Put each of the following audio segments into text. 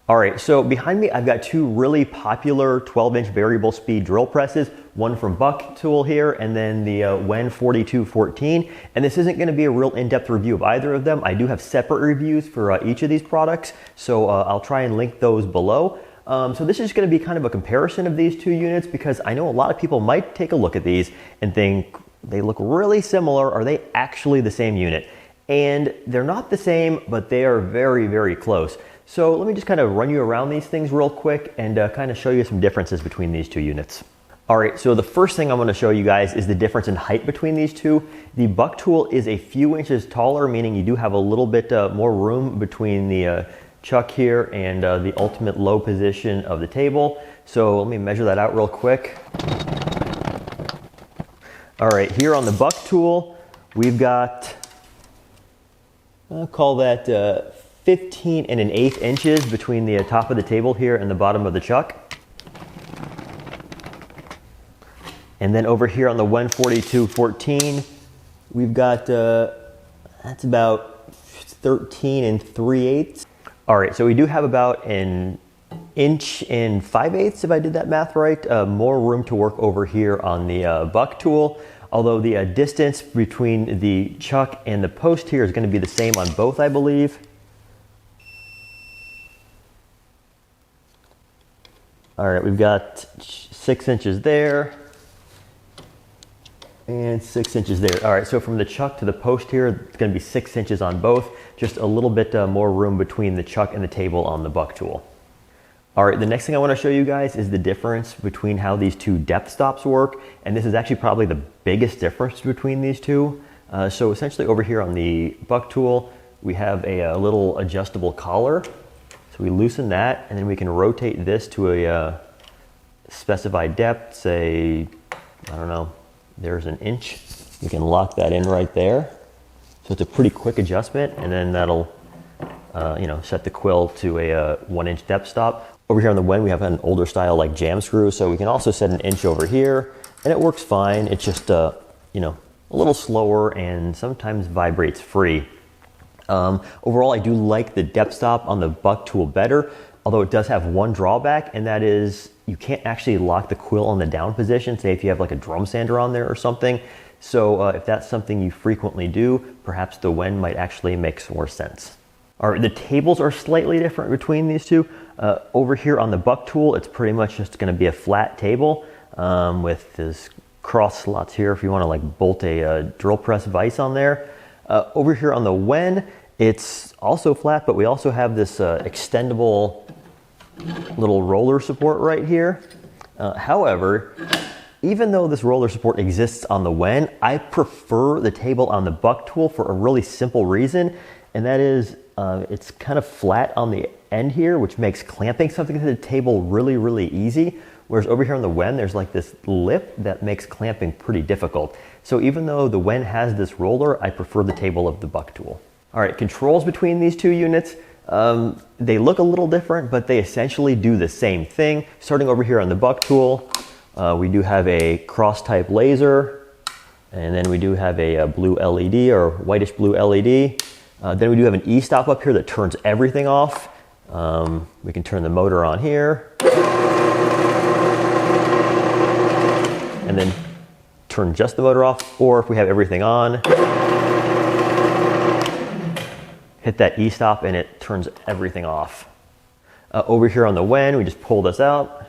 All right, so behind me, I've got two really popular 12-inch variable speed drill presses, one from Bucktool here, and then the Wen 4214. And this isn't gonna be a real in-depth review of either of them. I do have separate reviews for each of these products, so I'll try and link those below. So this is gonna be kind of a comparison of these two units because I know a lot of people might take a look at these and think they look really similar. Are they actually the same unit? And they're not the same, but they are very, very close. So let me just kind of run you around these things real quick and kind of show you some differences between these two units. All right, so the first thing I'm going to show you guys is the difference in height between these two. The Bucktool is a few inches taller, meaning you do have a little bit more room between the chuck here and the ultimate low position of the table. So let me measure that out real quick. All right, here on the Bucktool, we've got, I'll call that 15 1/8 inches between the top of the table here and the bottom of the chuck. And then over here on the Wen 4214, we've got, that's about 13 3/8. All right, so we do have about an inch and 5/8, if I did that math right, more room to work over here on the Bucktool. Although the distance between the chuck and the post here is gonna be the same on both, I believe. All right, we've got 6 inches there and 6 inches there. All right, so from the chuck to the post here, it's gonna be 6 inches on both, just a little bit more room between the chuck and the table on the Bucktool. All right, the next thing I wanna show you guys is the difference between how these two depth stops work. And this is actually probably the biggest difference between these two. So essentially over here on the Bucktool, we have a little adjustable collar. So we loosen that, and then we can rotate this to a specified depth, say, I don't know, there's an inch. You can lock that in right there. So it's a pretty quick adjustment, and then that'll set the quill to a 1-inch depth stop. Over here on the Wen, we have an older style like jam screw, so we can also set an inch over here, and it works fine. It's just a little slower and sometimes vibrates free. Overall, I do like the depth stop on the Bucktool better, although it does have one drawback, and that is you can't actually lock the quill on the down position, say if you have like a drum sander on there or something. So if that's something you frequently do, perhaps the Wen might actually make more sense. All right, the tables are slightly different between these two. Over here on the Bucktool, it's pretty much just gonna be a flat table with this cross slots here if you wanna like bolt a drill press vise on there. Over here on the Wen, it's also flat, but we also have this extendable little roller support right here. However, even though this roller support exists on the Wen, I prefer the table on the Bucktool for a really simple reason, and that is it's kind of flat on the end here, which makes clamping something to the table really, really easy. Whereas over here on the Wen, there's like this lip that makes clamping pretty difficult. So even though the Wen has this roller, I prefer the table of the Bucktool. All right, controls between these two units. They look a little different, but they essentially do the same thing. Starting over here on the Bucktool, we do have a cross type laser, and then we do have a blue LED or whitish blue LED. Then we do have an E-stop up here that turns everything off. We can turn the motor on here. And then turn just the motor off, or if we have everything on, hit that E-stop and it turns everything off. Over here on the Wen, we just pull this out.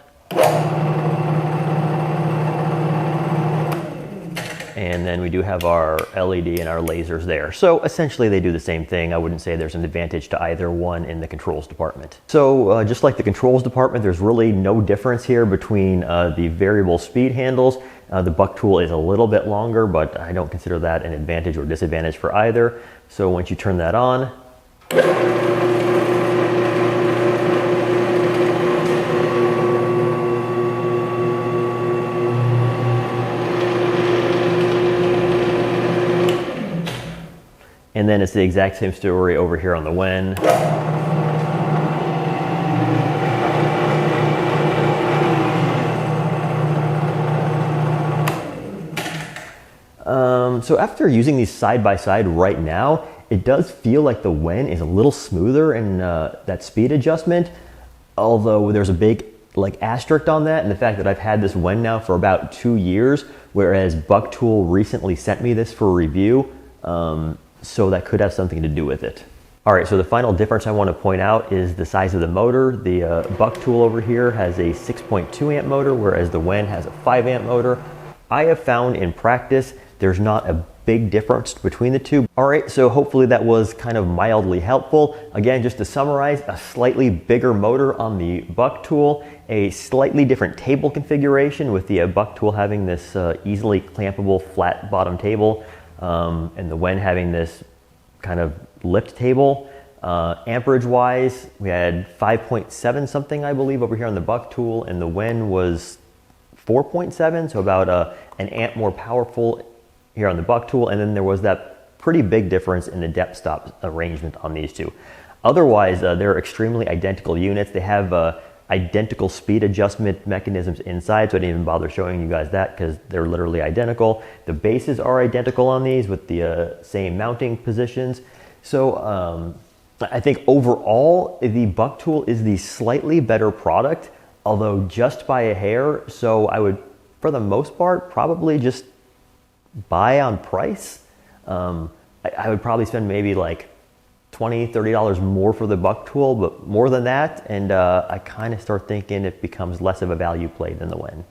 And then we do have our LED and our lasers there. So essentially they do the same thing. I wouldn't say there's an advantage to either one in the controls department. So just like the controls department, there's really no difference here between the variable speed handles. The Bucktool is a little bit longer, but I don't consider that an advantage or disadvantage for either. So once you turn that on, and then it's the exact same story over here on the Wen. So after using these side by side right now, it does feel like the Wen is a little smoother in that speed adjustment. although there's a big like asterisk on that, and the fact that I've had this Wen now for about 2 years, whereas Bucktool recently sent me this for review, so that could have something to do with it. All right, so the final difference I want to point out is the size of the motor. The Bucktool over here has a 6.2 amp motor, whereas the Wen has a 5 amp motor. I have found in practice there's not a big difference between the two. All right, so hopefully that was kind of mildly helpful. Again, just to summarize, a slightly bigger motor on the Bucktool, a slightly different table configuration with the Bucktool having this easily clampable flat bottom table, and the Wen having this kind of lift table. Amperage wise, we had 5.7 something, I believe, over here on the Bucktool, and the Wen was 4.7, so about an amp more powerful here on the Bucktool, and then there was that pretty big difference in the depth stop arrangement on these two. Otherwise, they're extremely identical units. They have identical speed adjustment mechanisms inside, so I didn't even bother showing you guys that because they're literally identical. The bases are identical on these with the same mounting positions. So I think overall, the Bucktool is the slightly better product, although just by a hair. So I would, for the most part, probably just buy on price. I would probably spend maybe like $20, $30 more for the Bucktool, but more than that, and I kind of start thinking it becomes less of a value play than the Wen.